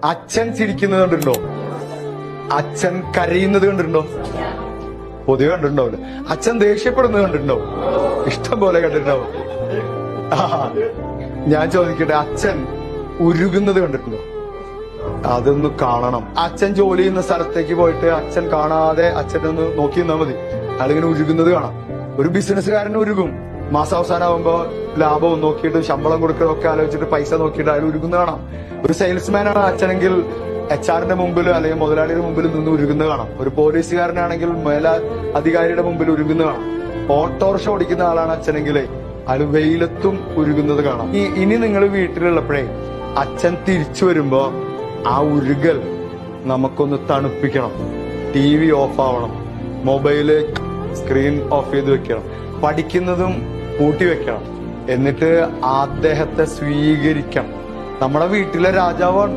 അച്ഛൻ ചിരിക്കുന്നത് കണ്ടിട്ടുണ്ടോ? അച്ഛൻ കരയുന്നത് കണ്ടിട്ടുണ്ടോ? പൊതുവെ കണ്ടിട്ടുണ്ടാവില്ല. അച്ഛൻ ദേഷ്യപ്പെടുന്നത് കണ്ടിട്ടുണ്ടോ? ഇഷ്ടം പോലെ കണ്ടിട്ടുണ്ടാവും. ഞാൻ ചോദിക്കട്ടെ, അച്ഛൻ ഉരുകുന്നത് കണ്ടിട്ടുണ്ടോ? അതൊന്ന് കാണണം. അച്ഛൻ ജോലി ചെയ്യുന്ന സ്ഥലത്തേക്ക് പോയിട്ട് അച്ഛൻ കാണാതെ അച്ഛനൊന്ന് നോക്കി നിന്നാൽ മതി, അയാളിങ്ങനെ ഉരുകുന്നത് കാണാം. ഒരു ബിസിനസ്സുകാരന് ഉരുകും. മാസാവസാനം ആവുമ്പോ ലാഭവും നോക്കിയിട്ട് ശമ്പളം കൊടുക്കണമൊക്കെ ആലോചിച്ചിട്ട് പൈസ നോക്കിയിട്ട് അയാൾ ഉരുകുന്നത് കാണാം. ഒരു സെയിൽസ്മാൻ ആണ് അച്ഛനെങ്കിൽ HR-ന്റെ മുമ്പിൽ അല്ലെങ്കിൽ മുതലാളിയുടെ മുമ്പിൽ നിന്ന് ഉരുകുന്നത് കാണാം. ഒരു പോലീസുകാരനാണെങ്കിൽ മേലധികാരിയുടെ മുമ്പിൽ ഉരുകുന്നത് കാണാം. ഓട്ടോറിക്ഷ ഓടിക്കുന്ന ആളാണ് അച്ഛനെങ്കിൽ അയാൾ വെയിലത്തും ഉരുകുന്നത് കാണാം. ഇനി നിങ്ങൾ വീട്ടിലുള്ളപ്പോഴേ അച്ഛൻ തിരിച്ചു വരുമ്പോ ആ ഉരുകൽ നമുക്കൊന്ന് തണുപ്പിക്കണം. TV ഓഫ് ആവണം, മൊബൈല് സ്ക്രീൻ ഓഫ് ചെയ്ത് വെക്കണം, പഠിക്കുന്നതും കൂട്ടി വെക്കണം. എന്നിട്ട് അദ്ദേഹത്തെ സ്വീകരിക്കണം. നമ്മുടെ വീട്ടിലെ രാജാവാണ്.